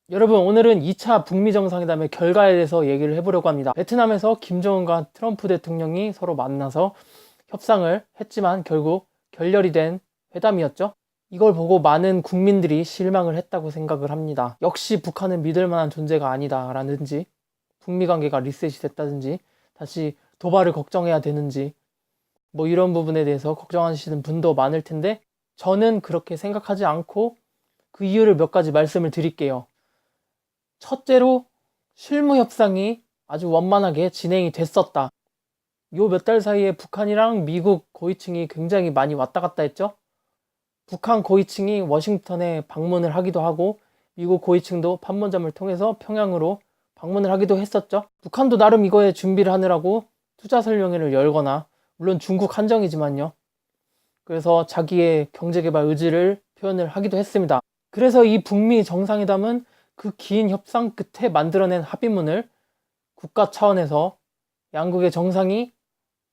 여러분, 오늘은 2차 북미 정상회담의 결과에 대해서 얘기를 해보려고 합니다. 베트남에서 김정은과 트럼프 대통령이 서로 만나서 협상을 했지만 결국 결렬이 된 회담이었죠. 이걸 보고 많은 국민들이 실망을 했다고 생각을 합니다. 역시 북한은 믿을 만한 존재가 아니다라든지, 북미 관계가 리셋이 됐다든지, 다시 도발을 걱정해야 되는지, 뭐 이런 부분에 대해서 걱정하시는 분도 많을 텐데, 저는 그렇게 생각하지 않고 그 이유를 몇 가지 말씀을 드릴게요. 첫째로 실무 협상이 아주 원만하게 진행이 됐었다. 요 몇 달 사이에 북한이랑 미국 고위층이 굉장히 많이 왔다 갔다 했죠. 북한 고위층이 워싱턴에 방문을 하기도 하고 미국 고위층도 판문점을 통해서 평양으로 방문을 하기도 했었죠. 북한도 나름 이거에 준비를 하느라고 투자 설명회를 열거나, 물론 중국 한정이지만요, 그래서 자기의 경제개발 의지를 표현을 하기도 했습니다. 그래서 이 북미 정상회담은 그 긴 협상 끝에 만들어낸 합의문을 국가 차원에서 양국의 정상이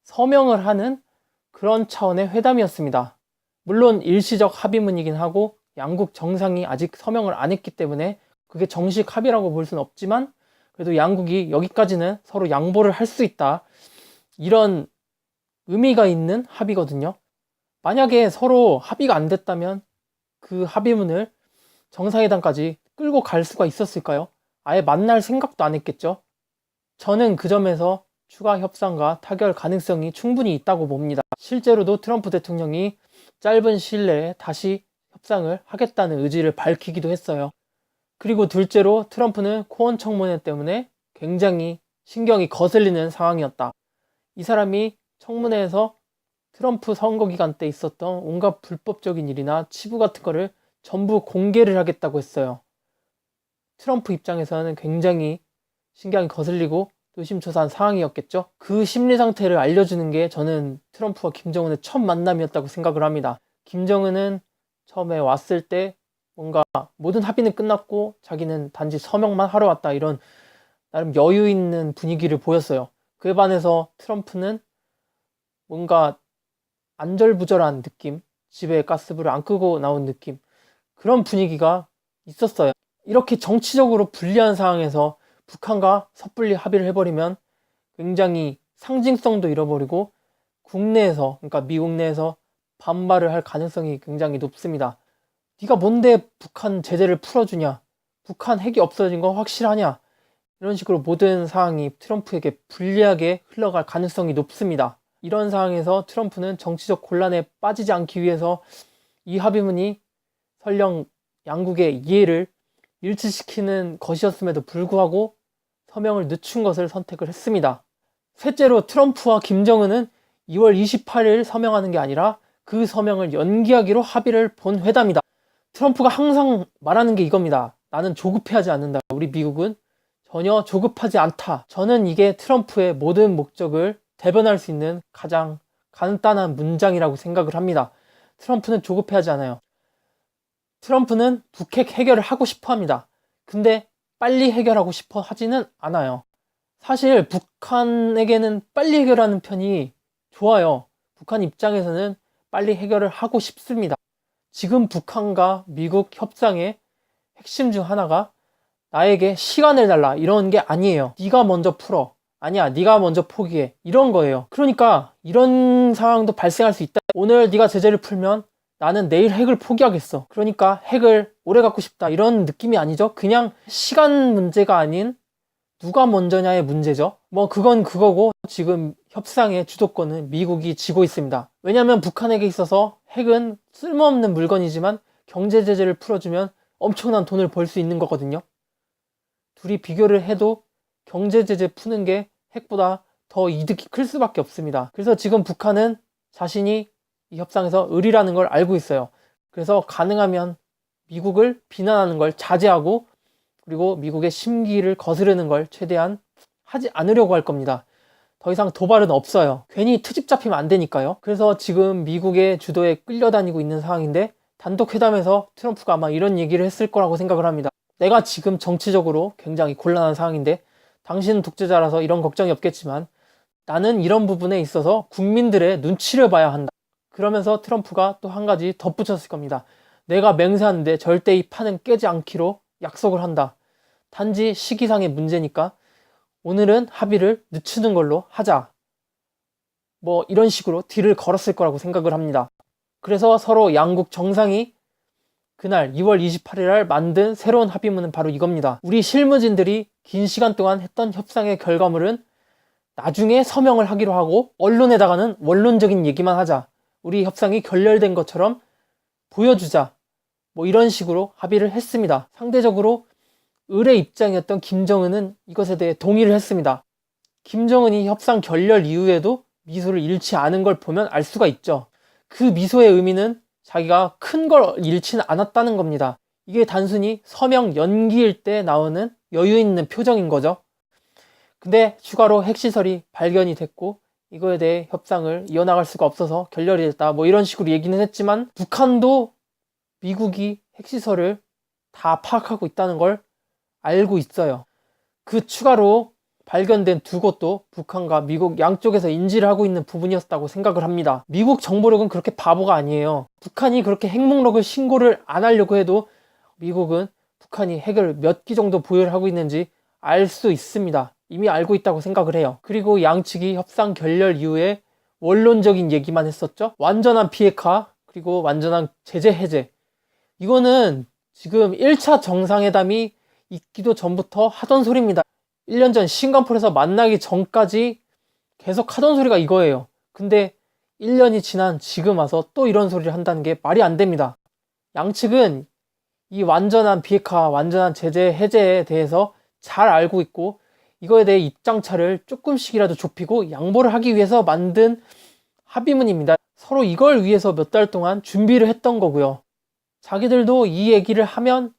서명을 하는 그런 차원의 회담이었습니다. 물론 일시적 합의문이긴 하고 양국 정상이 아직 서명을 안 했기 때문에 그게 정식 합의라고 볼 수는 없지만, 그래도 양국이 여기까지는 서로 양보를 할 수 있다, 이런 의미가 있는 합의거든요. 만약에 서로 합의가 안 됐다면 그 합의문을 정상회담까지 끌고 갈 수가 있었을까요? 아예 만날 생각도 안 했겠죠. 저는 그 점에서 추가 협상과 타결 가능성이 충분히 있다고 봅니다. 실제로도 트럼프 대통령이 짧은 시일 내에 다시 협상을 하겠다는 의지를 밝히기도 했어요. 그리고 둘째로 트럼프는 코원 청문회 때문에 굉장히 신경이 거슬리는 상황이었다. 이 사람이 청문회에서 트럼프 선거 기간 때 있었던 온갖 불법적인 일이나 치부 같은 거를 전부 공개를 하겠다고 했어요. 트럼프 입장에서는 굉장히 신경이 거슬리고 노심초사한 상황이었겠죠. 그 심리 상태를 알려주는 게 저는 트럼프와 김정은의 첫 만남이었다고 생각을 합니다. 김정은은 처음에 왔을 때 뭔가 모든 합의는 끝났고 자기는 단지 서명만 하러 왔다, 이런 나름 여유 있는 분위기를 보였어요. 그에 반해서 트럼프는 뭔가 안절부절한 느낌, 집에 가스불을 안 끄고 나온 느낌, 그런 분위기가 있었어요. 이렇게 정치적으로 불리한 상황에서 북한과 섣불리 합의를 해버리면 굉장히 상징성도 잃어버리고 국내에서, 그러니까 미국 내에서 반발을 할 가능성이 굉장히 높습니다. 네가 뭔데 북한 제재를 풀어주냐, 북한 핵이 없어진 건 확실하냐, 이런 식으로 모든 상황이 트럼프에게 불리하게 흘러갈 가능성이 높습니다. 이런 상황에서 트럼프는 정치적 곤란에 빠지지 않기 위해서 이 합의문이 설령 양국의 이해를 일치시키는 것이었음에도 불구하고 서명을 늦춘 것을 선택을 했습니다. 셋째로 트럼프와 김정은은 2월 28일 서명하는 게 아니라 그 서명을 연기하기로 합의를 본 회담이다. 트럼프가 항상 말하는 게 이겁니다. 나는 조급해하지 않는다. 우리 미국은 전혀 조급하지 않다. 저는 이게 트럼프의 모든 목적을 대변할 수 있는 가장 간단한 문장이라고 생각을 합니다. 트럼프는 조급해하지 않아요. 트럼프는 북핵 해결을 하고 싶어 합니다. 근데 빨리 해결하고 싶어 하지는 않아요. 사실 북한에게는 빨리 해결하는 편이 좋아요. 북한 입장에서는 빨리 해결을 하고 싶습니다. 지금 북한과 미국 협상의 핵심 중 하나가 나에게 시간을 달라, 이런 게 아니에요. 네가 먼저 풀어. 아니야, 네가 먼저 포기해. 이런 거예요. 그러니까 이런 상황도 발생할 수 있다. 오늘 네가 제재를 풀면 나는 내일 핵을 포기하겠어. 그러니까 핵을 오래 갖고 싶다, 이런 느낌이 아니죠. 그냥 시간 문제가 아닌 누가 먼저냐의 문제죠. 뭐 그건 그거고, 지금 협상의 주도권은 미국이 쥐고 있습니다. 왜냐하면 북한에게 있어서 핵은 쓸모없는 물건이지만 경제 제재를 풀어주면 엄청난 돈을 벌 수 있는 거거든요. 둘이 비교를 해도 경제 제재 푸는 게 핵보다 더 이득이 클 수밖에 없습니다. 그래서 지금 북한은 자신이 이 협상에서 의리라는 걸 알고 있어요. 그래서 가능하면 미국을 비난하는 걸 자제하고, 그리고 미국의 심기를 거스르는 걸 최대한 하지 않으려고 할 겁니다. 더 이상 도발은 없어요. 괜히 트집 잡히면 안 되니까요. 그래서 지금 미국의 주도에 끌려다니고 있는 상황인데, 단독 회담에서 트럼프가 아마 이런 얘기를 했을 거라고 생각을 합니다. 내가 지금 정치적으로 굉장히 곤란한 상황인데 당신은 독재자라서 이런 걱정이 없겠지만 나는 이런 부분에 있어서 국민들의 눈치를 봐야 한다. 그러면서 트럼프가 또 한 가지 덧붙였을 겁니다. 내가 맹세하는데 절대 이 판은 깨지 않기로 약속을 한다. 단지 시기상의 문제니까 오늘은 합의를 늦추는 걸로 하자. 뭐 이런 식으로 딜을 걸었을 거라고 생각을 합니다. 그래서 서로 양국 정상이 그날 2월 28일 날 만든 새로운 합의문은 바로 이겁니다. 우리 실무진들이 긴 시간 동안 했던 협상의 결과물은 나중에 서명을 하기로 하고 언론에다가는 원론적인 얘기만 하자. 우리 협상이 결렬된 것처럼 보여주자. 뭐 이런 식으로 합의를 했습니다. 상대적으로 을의 입장이었던 김정은은 이것에 대해 동의를 했습니다. 김정은이 협상 결렬 이후에도 미소를 잃지 않은 걸 보면 알 수가 있죠. 그 미소의 의미는 자기가 큰 걸 잃지는 않았다는 겁니다. 이게 단순히 서명 연기일 때 나오는 여유 있는 표정인 거죠. 근데 추가로 핵시설이 발견이 됐고 이거에 대해 협상을 이어나갈 수가 없어서 결렬이 됐다. 뭐 이런 식으로 얘기는 했지만 북한도 미국이 핵시설을 다 파악하고 있다는 걸 알고 있어요. 그 추가로 발견된 두 곳도 북한과 미국 양쪽에서 인지를 하고 있는 부분이었다고 생각을 합니다. 미국 정보력은 그렇게 바보가 아니에요. 북한이 그렇게 핵목록을 신고를 안 하려고 해도 미국은 북한이 핵을 몇 기 정도 보유를 하고 있는지 알 수 있습니다. 이미 알고 있다고 생각을 해요. 그리고 양측이 협상 결렬 이후에 원론적인 얘기만 했었죠. 완전한 비핵화 그리고 완전한 제재 해제. 이거는 지금 1차 정상회담이 있기도 전부터 하던 소리입니다. 1년 전 싱가포르에서 만나기 전까지 계속 하던 소리가 이거예요. 근데 1년이 지난 지금 와서 또 이런 소리를 한다는 게 말이 안 됩니다. 양측은 이 완전한 비핵화, 완전한 제재 해제에 대해서 잘 알고 있고 이거에 대해 입장차를 조금씩이라도 좁히고 양보를 하기 위해서 만든 합의문입니다. 서로 이걸 위해서 몇 달 동안 준비를 했던 거고요. 자기들도 이 얘기를 하면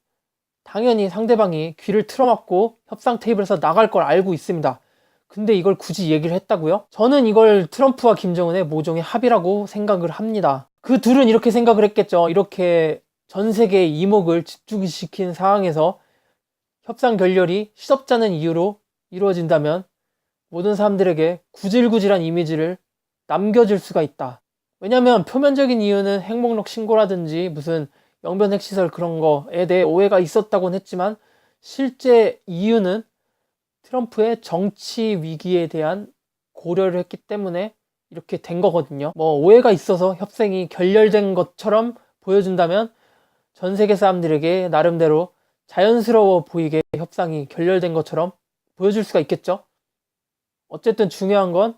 당연히 상대방이 귀를 틀어막고 협상 테이블에서 나갈 걸 알고 있습니다. 근데 이걸 굳이 얘기를 했다고요? 저는 이걸 트럼프와 김정은의 모종의 합의라고 생각을 합니다. 그 둘은 이렇게 생각을 했겠죠. 이렇게 전 세계의 이목을 집중시킨 상황에서 협상 결렬이 시덥잖은 이유로 이루어진다면 모든 사람들에게 구질구질한 이미지를 남겨줄 수가 있다. 왜냐면 표면적인 이유는 핵목록 신고라든지 무슨 영변 핵시설 그런 거에 대해 오해가 있었다고는 했지만 실제 이유는 트럼프의 정치 위기에 대한 고려를 했기 때문에 이렇게 된 거거든요. 뭐 오해가 있어서 협상이 결렬된 것처럼 보여준다면 전 세계 사람들에게 나름대로 자연스러워 보이게 협상이 결렬된 것처럼 보여줄 수가 있겠죠. 어쨌든 중요한 건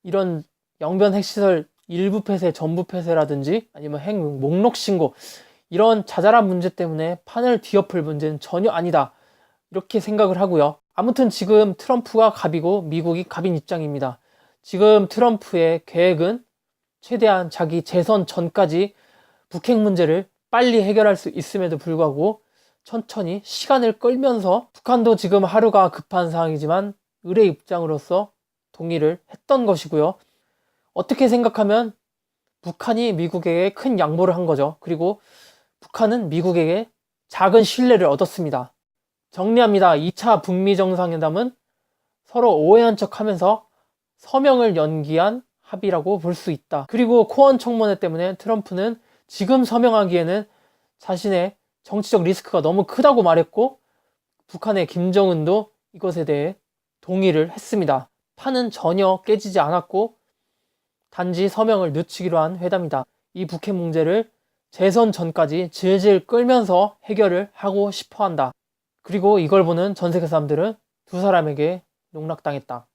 이런 영변 핵시설 일부 폐쇄, 전부 폐쇄라든지 아니면 핵 목록 신고 이런 자잘한 문제 때문에 판을 뒤엎을 문제는 전혀 아니다. 이렇게 생각을 하고요. 아무튼 지금 트럼프가 갑이고 미국이 갑인 입장입니다. 지금 트럼프의 계획은 최대한 자기 재선 전까지 북핵 문제를 빨리 해결할 수 있음에도 불구하고 천천히 시간을 끌면서 북한도 지금 하루가 급한 상황이지만 을의 입장으로서 동의를 했던 것이고요. 어떻게 생각하면 북한이 미국에게 큰 양보를 한 거죠. 그리고 북한은 미국에게 작은 신뢰를 얻었습니다. 정리합니다. 2차 북미 정상회담은 서로 오해한 척하면서 서명을 연기한 합의라고 볼 수 있다. 그리고 코원 청문회 때문에 트럼프는 지금 서명하기에는 자신의 정치적 리스크가 너무 크다고 말했고 북한의 김정은도 이것에 대해 동의를 했습니다. 판은 전혀 깨지지 않았고 단지 서명을 늦추기로 한 회담이다. 이 북핵 문제를 재선 전까지 질질 끌면서 해결을 하고 싶어 한다. 그리고 이걸 보는 전 세계 사람들은 두 사람에게 농락당했다.